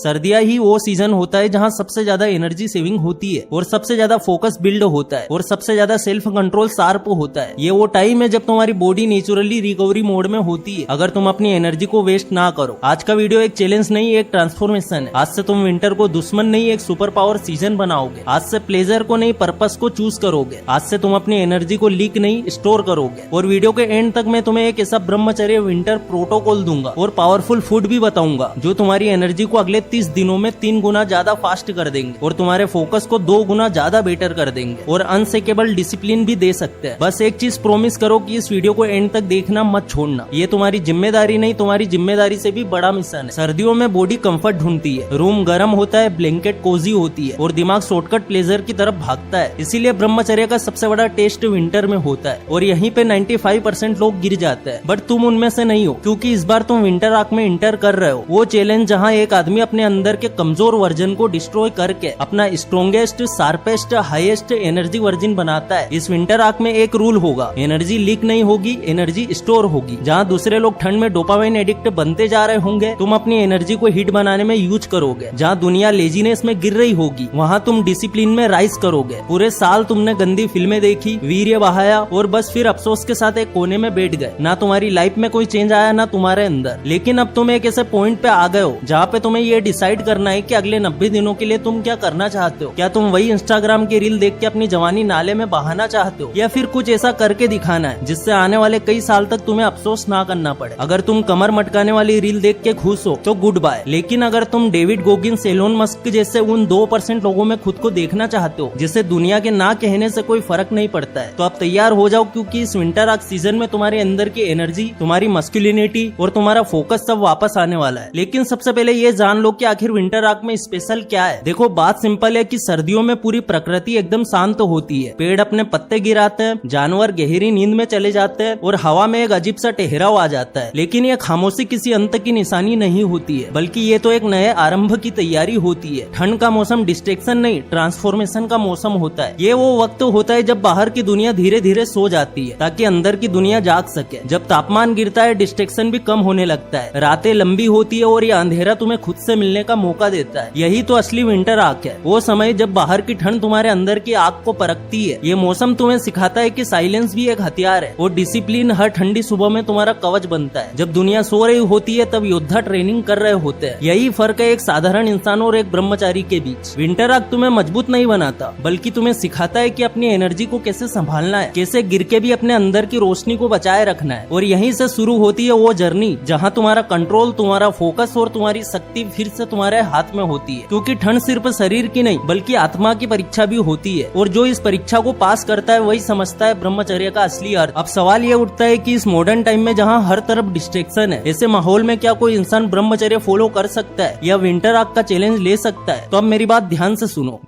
सर्दियां ही वो सीजन होता है जहाँ सबसे ज्यादा एनर्जी सेविंग होती है और सबसे ज्यादा फोकस बिल्ड होता है और सबसे ज्यादा सेल्फ कंट्रोल शार्प होता है। ये वो टाइम है जब तुम्हारी बॉडी नेचुरली रिकवरी मोड में होती है, अगर तुम अपनी एनर्जी को वेस्ट ना करो। आज का वीडियो एक चैलेंज नहीं, एक ट्रांसफॉर्मेशन है। आज से तुम विंटर को दुश्मन नहीं, एक सुपर पावर सीजन बनाओगे। आज से प्लेजर को नहीं, पर्पस को चूज करोगे। आज से तुम अपनी एनर्जी को लीक नहीं, स्टोर करोगे। और वीडियो के एंड तक मैं तुम्हें एक ऐसा ब्रह्मचर्य विंटर प्रोटोकॉल दूंगा और पावरफुल फूड भी बताऊंगा जो तुम्हारी एनर्जी को अगले 30 दिनों में 3 गुना ज्यादा फास्ट कर देंगे और तुम्हारे फोकस को 2 गुना ज्यादा बेटर कर देंगे और अनसेकेबल डिसिप्लिन भी दे सकते हैं। बस एक चीज प्रॉमिस करो कि इस वीडियो को एंड तक देखना मत छोड़ना। ये तुम्हारी जिम्मेदारी नहीं, तुम्हारी जिम्मेदारी से भी बड़ा मिशन है। सर्दियों में बॉडी कंफर्ट ढूंढती है, रूम गर्म होता है, ब्लैंकेट कोजी होती है और दिमाग शॉर्टकट प्लेजर की तरफ भागता है। इसीलिए ब्रह्मचर्य का सबसे बड़ा टेस्ट विंटर में होता है और यहीं पे 95% लोग गिर जाते हैं। बट तुम उनमें से नहीं हो, क्योंकि इस बार तुम विंटर आर्क में इंटर कर रहे हो। वो चैलेंज जहाँ एक आदमी अपने अंदर के कमजोर वर्जन को डिस्ट्रॉय करके अपना strongest, sharpest, highest energy version बनाता है। इस विंटर आर्क में एक रूल होगा, एनर्जी लीक नहीं होगी, एनर्जी स्टोर होगी। जहाँ दूसरे लोग ठंड में डोपामाइन एडिक्ट बनते जा रहे होंगे, तुम अपनी एनर्जी को हिट बनाने में यूज करोगे। जहाँ दुनिया लेजीनेस में गिर रही होगी, वहाँ तुम डिसिप्लिन में राइज करोगे। पूरे साल तुमने गंदी फिल्में देखी, वीर्य बहाया और बस फिर अफसोस के साथ एक कोने में बैठ गए। ना तुम्हारी लाइफ में कोई चेंज आया, ना तुम्हारे अंदर। लेकिन अब तुम एक ऐसे पॉइंट पे आ गए हो जहाँ पे तुम्हें ये डिसाइड करना है कि अगले 90 दिनों के लिए तुम क्या करना चाहते हो। क्या तुम वही इंस्टाग्राम की रील देख के अपनी जवानी नाले में बहाना चाहते हो, या फिर कुछ ऐसा करके दिखाना है जिससे आने वाले कई साल तक तुम्हें अफसोस ना करना पड़े। अगर तुम कमर मटकाने वाली रील देख के खुश हो तो गुड बाय। लेकिन अगर तुम डेविड गोगिंस, एलोन मस्क जैसे उन 2% लोगों में खुद को देखना चाहते हो जिसे दुनिया के ना कहने से कोई फर्क नहीं पड़ता है, तो अब तैयार हो जाओ, क्योंकि इस विंटर आर्क सीजन में तुम्हारे अंदर की एनर्जी, तुम्हारी मस्कुलिनिटी और तुम्हारा फोकस सब वापस आने वाला है। लेकिन सबसे पहले ये जान लो कि आखिर विंटर आर्क में स्पेशल क्या है। देखो, बात सिंपल है कि सर्दियों में पूरी प्रकृति एकदम शांत होती है। पेड़ अपने पत्ते गिराते हैं, जानवर गहरी नींद में चले जाते हैं और हवा में एक अजीब सा ठहराव आ जाता है। लेकिन ये खामोशी किसी अंत की निशानी नहीं होती है, बल्कि ये तो एक नए आरंभ की तैयारी होती है। ठंड का मौसम डिस्ट्रैक्शन नहीं, ट्रांसफॉर्मेशन का मौसम होता है। ये वो वक्त होता है जब बाहर की दुनिया धीरे धीरे सो जाती है ताकि अंदर की दुनिया जाग सके। जब तापमान गिरता है, डिस्ट्रैक्शन भी कम होने लगता है, रातें लंबी होती है और ये अंधेरा तुम्हें खुद से मिलने का मौका देता है। यही तो असली विंटर आर्क है, वो समय जब बाहर की ठंड तुम्हारे अंदर की आग को परखती है। ये मौसम तुम्हें सिखाता है कि साइलेंस भी एक हथियार है और डिसिप्लिन हर ठंडी सुबह में तुम्हारा कवच बनता है। जब दुनिया सो रही होती है तब योद्धा ट्रेनिंग कर रहे होते हैं। यही फर्क है एक साधारण इंसान और एक ब्रह्मचारी के बीच। विंटर आर्क तुम्हें मजबूत नहीं बनाता, बल्कि तुम्हें सिखाता है कि अपनी एनर्जी को कैसे संभालना है, कैसे गिर के भी अपने अंदर की रोशनी को बचाए रखना है। और यहीं से शुरू होती है वो जर्नी जहाँ तुम्हारा कंट्रोल, तुम्हारा फोकस और तुम्हारी शक्ति फिर से तुम्हारे हाथ में होती है। क्योंकि ठंड सिर्फ शरीर की नहीं, बल्कि आत्मा की परीक्षा भी होती है और जो इस परीक्षा को पास करता है वही समझता है ब्रह्मचर्य का असली अर्थ। अब सवाल ये उठता है कि इस मॉडर्न टाइम में जहाँ हर तरफ डिस्ट्रैक्शन है, ऐसे माहौल में क्या कोई इंसान ब्रह्मचर्य फॉलो कर सकता है या विंटर आर्क का चैलेंज ले सकता है? तो अब मेरी बात ध्यान से सुनो।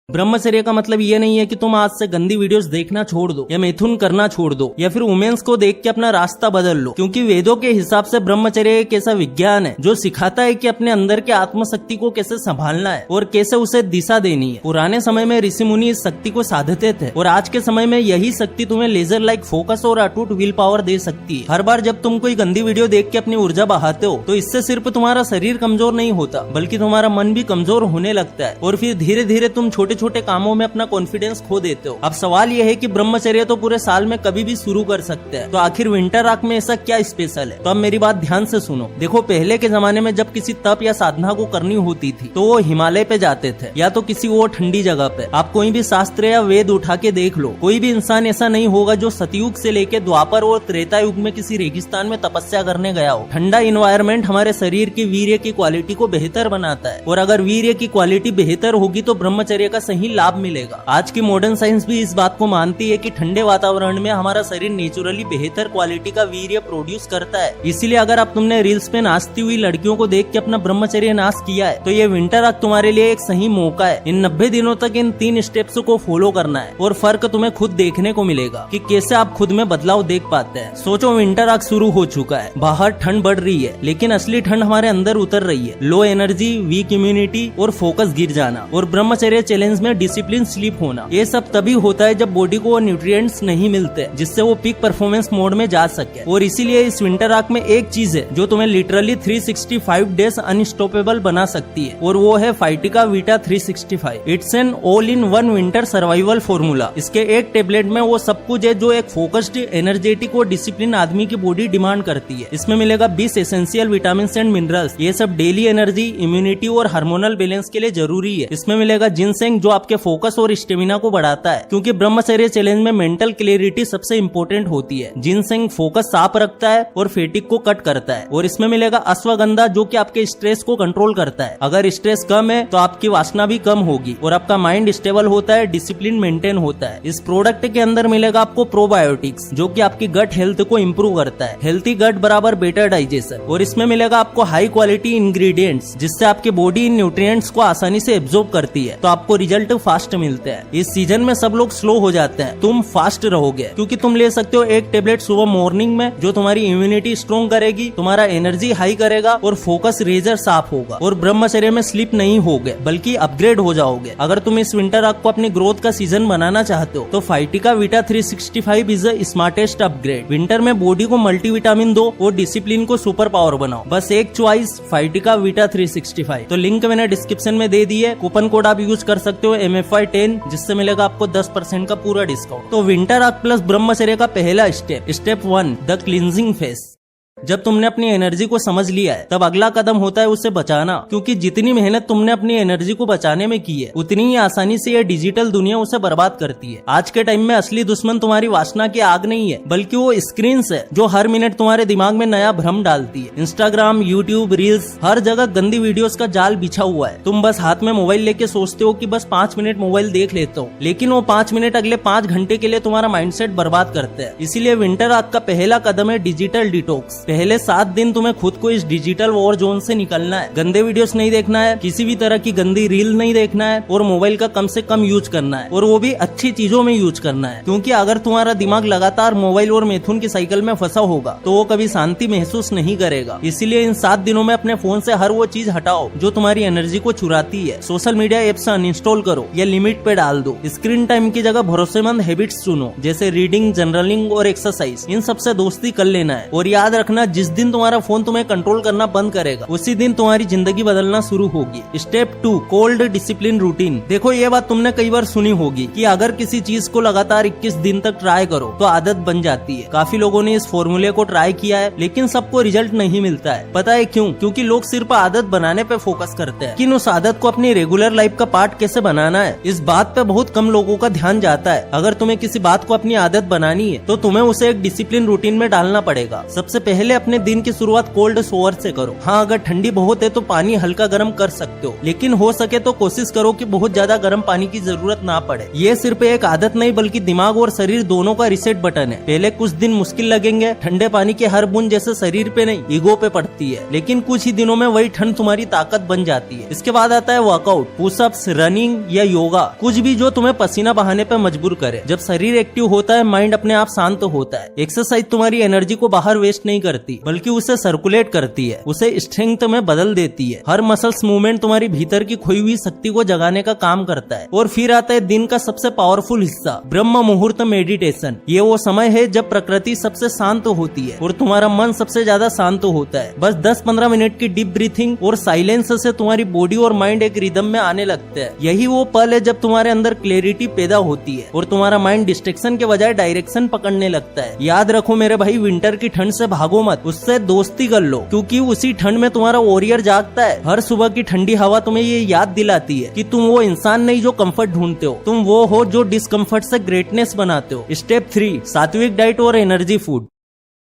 ब्रह्मचर्य का मतलब ये नहीं है कि तुम आज से गंदी वीडियोस देखना छोड़ दो या मैथुन करना छोड़ दो या फिर वुमेन्स को देख के अपना रास्ता बदल लो। क्योंकि वेदों के हिसाब से ब्रह्मचर्य एक ऐसा विज्ञान है जो सिखाता है कि अपने अंदर के आत्मशक्ति को कैसे संभालना है और कैसे उसे दिशा देनी है। पुराने समय में ऋषि मुनि इस शक्ति को साधते थे और आज के समय में यही शक्ति तुम्हें लेजर लाइक फोकस और अटूट विल पावर दे सकती है। हर बार जब तुम कोई गंदी वीडियो देख के अपनी ऊर्जा बहाते हो तो इससे सिर्फ तुम्हारा शरीर कमजोर नहीं होता, बल्कि तुम्हारा मन भी कमजोर होने लगता है और फिर धीरे धीरे तुम छोटे छोटे कामों में अपना कॉन्फिडेंस खो देते हो। अब सवाल यह है कि ब्रह्मचर्य तो पूरे साल में कभी भी शुरू कर सकते हैं, तो आखिर विंटर आर्क में ऐसा क्या स्पेशल है? तो अब मेरी बात ध्यान से सुनो। देखो, पहले के जमाने में जब किसी तप या साधना को करनी होती थी तो वो हिमालय पे जाते थे या तो किसी और ठंडी जगह पे। आप कोई भी शास्त्र या वेद उठा के देख लो, कोई भी इंसान ऐसा नहीं होगा जो सतयुग से लेके द्वापर और त्रेता युग में किसी रेगिस्तान में तपस्या करने गया हो। ठंडा इन्वायरमेंट हमारे शरीर की वीर्य की क्वालिटी को बेहतर बनाता है और अगर वीर्य की क्वालिटी बेहतर होगी तो ब्रह्मचर्य का सही लाभ मिलेगा। आज की मॉडर्न साइंस भी इस बात को मानती है कि ठंडे वातावरण में हमारा शरीर नेचुरली बेहतर क्वालिटी का वीर्य प्रोड्यूस करता है। इसीलिए अगर आप तुमने रील्स पे नाचती हुई लड़कियों को देख के अपना ब्रह्मचर्य नाश किया है तो ये विंटर आर्क तुम्हारे लिए एक सही मौका है। इन 90 दिनों तक इन 3 स्टेप्स को फॉलो करना है और फर्क तुम्हें खुद देखने को मिलेगा कि कैसे आप खुद में बदलाव देख पाते हैं। सोचो, विंटर आर्क शुरू हो चुका है, बाहर ठंड बढ़ रही है, लेकिन असली ठंड हमारे अंदर उतर रही है। लो एनर्जी, वीक इम्यूनिटी और फोकस गिर जाना। और ब्रह्मचर्य चैलेंज साइंस में डिसिप्लिन स्लीप होना। ये सब तभी होता है जब बॉडी को वो न्यूट्रिएंट्स नहीं मिलते जिससे वो पीक परफॉर्मेंस मोड में जा सके। और इसीलिए इस विंटर आर्क में एक चीज है जो तुम्हें लिटरली 365 डेज अनस्टॉपेबल बना सकती है, और वो है फाइटिका वीटा 365। It's an all in one winter survival formula. इसके एक टेबलेट में वो सब कुछ है जो एक फोकस्ड, एनर्जेटिक और डिसिप्लिन आदमी की बॉडी डिमांड करती है। इसमें मिलेगा 20 एसेंशियल विटामिन एंड मिनरल्स। ये सब डेली एनर्जी, इम्यूनिटी और हार्मोनल बैलेंस के लिए जरूरी है। इसमें मिलेगा जिनसेंग जो आपके फोकस और स्टेमिना को बढ़ाता है, क्योंकि ब्रह्मचर्य चैलेंज में मेंटल क्लियरिटी सबसे इंपॉर्टेंट होती है। जिनसेंग फोकस साफ रखता है और फेटिक को कट करता है। और इसमें मिलेगा अश्वगंधा जो कि आपके स्ट्रेस को कंट्रोल करता है। अगर स्ट्रेस कम है तो आपकी वासना भी कम होगी और आपका माइंड स्टेबल होता है, डिसिप्लिन मेंटेन होता है। इस प्रोडक्ट के अंदर मिलेगा आपको प्रोबायोटिक्स जो कि आपकी गट हेल्थ को इंप्रूव करता है। हेल्थी गट बराबर बेटर डाइजेशन। और इसमें मिलेगा आपको हाई क्वालिटी इंग्रेडिएंट्स जिससे आपकी बॉडी इन न्यूट्रिएंट्स को आसानी से एब्जॉर्ब करती है, तो आपको रिजल्ट फास्ट मिलते हैं। इस सीजन में सब लोग स्लो हो जाते हैं, तुम फास्ट रहोगे क्योंकि तुम ले सकते हो एक टेबलेट सुबह मॉर्निंग में जो तुम्हारी इम्यूनिटी स्ट्रॉन्ग करेगी, तुम्हारा एनर्जी हाई करेगा और फोकस रेजर साफ होगा। और ब्रह्मचर्य में स्लिप नहीं होगे बल्कि अपग्रेड हो जाओगे। अगर तुम इस विंटर आर्क को अपनी ग्रोथ का सीजन बनाना चाहते हो तो फाइटिका वीटा 365 is the smartest upgrade. Winter में बॉडी को मल्टीविटामिन दो और डिसिप्लिन को सुपर पावर बनाओ। बस एक चॉइस, फाइटिका वीटा 365। तो लिंक मैंने डिस्क्रिप्शन में दे दी है। कूपन कोड आप यूज कर सकते हो MFI10, जिससे मिलेगा आपको 10% का पूरा डिस्काउंट। तो विंटर आर्क प्लस ब्रह्मचर्य का पहला स्टेप 1 द क्लींजिंग फेज। जब तुमने अपनी एनर्जी को समझ लिया है तब अगला कदम होता है उसे बचाना, क्योंकि जितनी मेहनत तुमने अपनी एनर्जी को बचाने में की है उतनी ही आसानी से ये डिजिटल दुनिया उसे बर्बाद करती है। आज के टाइम में असली दुश्मन तुम्हारी वासना की आग नहीं है बल्कि वो स्क्रीन है जो हर मिनट तुम्हारे दिमाग में नया भ्रम डालती है। इंस्टाग्राम, यूट्यूब, रील्स, हर जगह गंदी वीडियोस का जाल बिछा हुआ है। तुम बस हाथ में मोबाइल लेके सोचते हो कि बस 5 मिनट मोबाइल देख लेता हूँ, लेकिन वो 5 मिनट अगले 5 घंटे के लिए तुम्हारा माइंडसेट बर्बाद करते हैं। इसीलिए विंटर आर्क का पहला कदम है डिजिटल डिटॉक्स। पहले 7 दिन तुम्हें खुद को इस डिजिटल वॉर जोन से निकलना है। गंदे वीडियोस नहीं देखना है, किसी भी तरह की गंदी रील नहीं देखना है और मोबाइल का कम से कम यूज करना है, और वो भी अच्छी चीजों में यूज करना है। क्योंकि अगर तुम्हारा दिमाग लगातार मोबाइल और मिथुन की साइकिल में फंसा होगा तो वो कभी शांति महसूस नहीं करेगा। इसीलिए इन 7 दिनों में अपने फोन से हर वो चीज हटाओ जो तुम्हारी एनर्जी को चुराती है। सोशल मीडिया एप्स अनइंस्टॉल करो या लिमिट पे डाल दो। स्क्रीन टाइम की जगह भरोसेमंद हैबिट्स चुनो, जैसे रीडिंग, जर्नलिंग और एक्सरसाइज। इन सबसे दोस्ती कर लेना है। और याद रखना, जिस दिन तुम्हारा फोन तुम्हें कंट्रोल करना बंद करेगा उसी दिन तुम्हारी जिंदगी बदलना शुरू होगी। Step 2 cold discipline routine. देखो, ये बात तुमने कई बार सुनी होगी कि अगर किसी चीज को लगातार 21 दिन तक ट्राई करो तो आदत बन जाती है। काफी लोगों ने इस फॉर्मूले को ट्राई किया है लेकिन सबको रिजल्ट नहीं मिलता है। पता है क्यों? क्योंकि लोग सिर्फ आदत बनाने पे फोकस करते हैं, लेकिन उस आदत को अपनी रेगुलर लाइफ का पार्ट कैसे बनाना है इस बात पे बहुत कम लोगों का ध्यान जाता है। अगर तुम्हें किसी बात को अपनी आदत बनानी है तो तुम्हें उसे एक डिसिप्लिन रूटीन में डालना पड़ेगा। सबसे पहले अपने दिन की शुरुआत कोल्ड शॉवर से करो। हाँ, अगर ठंडी बहुत है तो पानी हल्का गर्म कर सकते हो, लेकिन हो सके तो कोशिश करो कि बहुत ज्यादा गर्म पानी की जरूरत ना पड़े। ये सिर्फ एक आदत नहीं बल्कि दिमाग और शरीर दोनों का रिसेट बटन है। पहले कुछ दिन मुश्किल लगेंगे, ठंडे पानी की हर बूंद जैसे शरीर पे नहीं ईगो पे पड़ती है, लेकिन कुछ ही दिनों में वही ठंड तुम्हारी ताकत बन जाती है। इसके बाद आता है वर्कआउट, पुशअप्स, रनिंग या योगा, कुछ भी जो तुम्हें पसीना बहाने पे मजबूर करे। जब शरीर एक्टिव होता है माइंड अपने आप शांत होता है। एक्सरसाइज तुम्हारी एनर्जी को बाहर वेस्ट नहीं करती बल्कि उसे सर्कुलेट करती है, उसे स्ट्रेंथ में बदल देती है। हर मसल्स मूवमेंट तुम्हारी भीतर की खोई हुई शक्ति को जगाने का काम करता है। और फिर आता है दिन का सबसे पावरफुल हिस्सा, ब्रह्म मुहूर्त मेडिटेशन। ये वो समय है जब प्रकृति सबसे शांत होती है और तुम्हारा मन सबसे ज्यादा शांत होता है। बस 10-15 मिनट की डीप ब्रीथिंग और साइलेंस से तुम्हारी बॉडी और माइंड एक रिदम में आने लगते हैं। यही वो पल है जब तुम्हारे अंदर क्लैरिटी पैदा होती है और तुम्हारा माइंड डिस्ट्रैक्शन के बजाय डायरेक्शन पकड़ने लगता है। याद रखो मेरे भाई, विंटर की ठंड से भागो मत, उससे दोस्ती कर लो, क्योंकि उसी ठंड में तुम्हारा वॉरियर जागता है। हर सुबह की ठंडी हवा तुम्हें ये याद दिलाती है कि तुम वो इंसान नहीं जो कंफर्ट ढूंढते हो, तुम वो हो जो डिस्कम्फर्ट से ग्रेटनेस बनाते हो। स्टेप 3 सात्विक डाइट और एनर्जी फूड।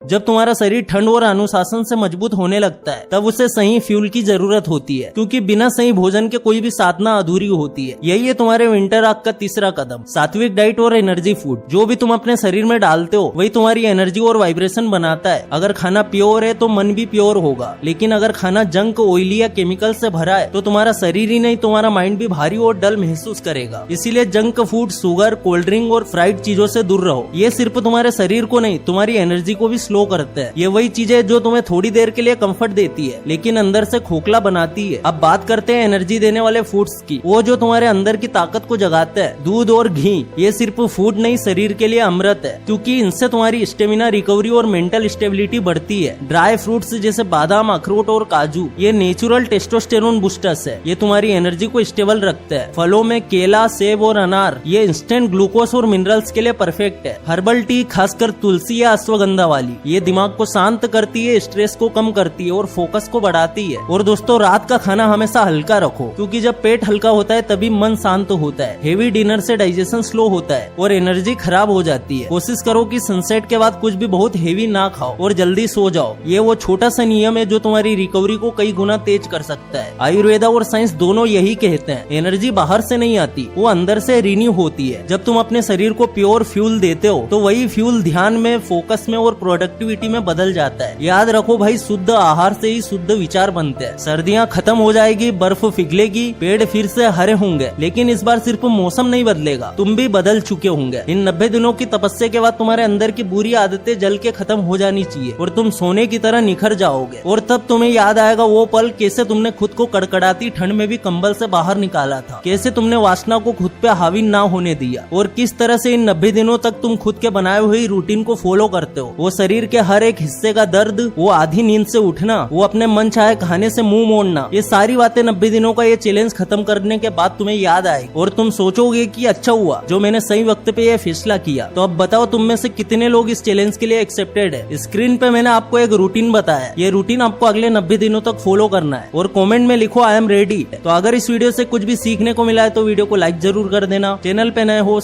जब तुम्हारा शरीर ठंड और अनुशासन से मजबूत होने लगता है तब उसे सही फ्यूल की जरूरत होती है, क्योंकि बिना सही भोजन के कोई भी साधना अधूरी होती है। यही है तुम्हारे विंटर आर्क का तीसरा कदम, सात्विक डाइट और एनर्जी फूड। जो भी तुम अपने शरीर में डालते हो वही तुम्हारी एनर्जी और वाइब्रेशन बनाता है। अगर खाना प्योर है तो मन भी प्योर होगा, लेकिन अगर खाना जंक, ऑयली या केमिकल से भरा है तो तुम्हारा शरीर ही नहीं तुम्हारा माइंड भी भारी और डल महसूस करेगा। इसीलिए junk food, sugar, cold drink और फ्राइड चीजों से दूर रहो। ये सिर्फ तुम्हारे शरीर को नहीं तुम्हारी एनर्जी को भी स्लो करता है। ये वही चीज है जो तुम्हें थोड़ी देर के लिए कंफर्ट देती है लेकिन अंदर से खोखला बनाती है। अब बात करते हैं एनर्जी देने वाले फूड्स की, वो जो तुम्हारे अंदर की ताकत को जगाता है। दूध और घी ये सिर्फ फूड नहीं, शरीर के लिए अमृत है, क्योंकि इनसे तुम्हारी स्टेमिना, रिकवरी और मेंटल स्टेबिलिटी बढ़ती है। ड्राई फ्रूट्स जैसे बादाम, अखरोट और काजू ये नेचुरल टेस्टोस्टेरोन बूस्टर्स है, ये तुम्हारी एनर्जी को स्टेबल रखता है। फलों में केला, सेब और अनार ये इंस्टेंट ग्लूकोज और मिनरल्स के लिए परफेक्ट है। हर्बल टी, खासकर तुलसी या अश्वगंधा वाली, ये दिमाग को शांत करती है, स्ट्रेस को कम करती है और फोकस को बढ़ाती है। और दोस्तों, रात का खाना हमेशा हल्का रखो, क्योंकि जब पेट हल्का होता है तभी मन शांत होता है। हेवी डिनर से डाइजेशन स्लो होता है और एनर्जी खराब हो जाती है। कोशिश करो कि सनसेट के बाद कुछ भी बहुत हेवी ना खाओ और जल्दी सो जाओ। ये वो छोटा सा नियम है जो तुम्हारी रिकवरी को कई गुना तेज कर सकता है। आयुर्वेदा और साइंस दोनों यही कहते हैं, एनर्जी बाहर से नहीं आती, वो अंदर से रिन्यू होती है। जब तुम अपने शरीर को प्योर फ्यूल देते हो तो वही फ्यूल ध्यान में, फोकस में और प्रोडक्टिविटी में बदल जाता है। याद रखो भाई, शुद्ध आहार से ही शुद्ध विचार बनते हैं। सर्दियाँ खत्म हो जाएगी, बर्फ पिघलेगी, पेड़ फिर से हरे होंगे, लेकिन इस बार सिर्फ मौसम नहीं बदलेगा, तुम भी बदल चुके होंगे। इन 90 दिनों की तपस्या के बाद तुम्हारे अंदर की बुरी आदतें जल के खत्म हो जानी चाहिए और तुम सोने की तरह निखर जाओगे। और तब तुम्हें याद आएगा वो पल, कैसे तुमने खुद को कड़कड़ाती ठंड में भी कंबल से बाहर निकाला था, कैसे तुमने वासना को खुद पे हावी ना होने दिया, और किस तरह से इन 90 दिनों तक तुम खुद के बनाए हुए रूटीन को फॉलो करते हो। वो शरीर के हर एक हिस्से का दर्द, वो आधी नींद से उठना, वो अपने मन चाहे खाने से मुंह मोड़ना, ये सारी बातें 90 दिनों का ये चैलेंज खत्म करने के बाद तुम्हें याद आएगी और तुम सोचोगे कि अच्छा हुआ जो मैंने सही वक्त पे ये फैसला किया। तो अब बताओ, तुम में से कितने लोग इस चैलेंज के लिए एक्सेप्टेड है। स्क्रीन पे मैंने आपको एक रूटीन बताया, ये रूटीन आपको अगले 90 दिनों तक फॉलो करना है और कमेंट में लिखो आई एम रेडी। तो अगर इस वीडियो से कुछ भी सीखने को मिला है तो वीडियो को लाइक जरूर कर देना। चैनल पे नए हो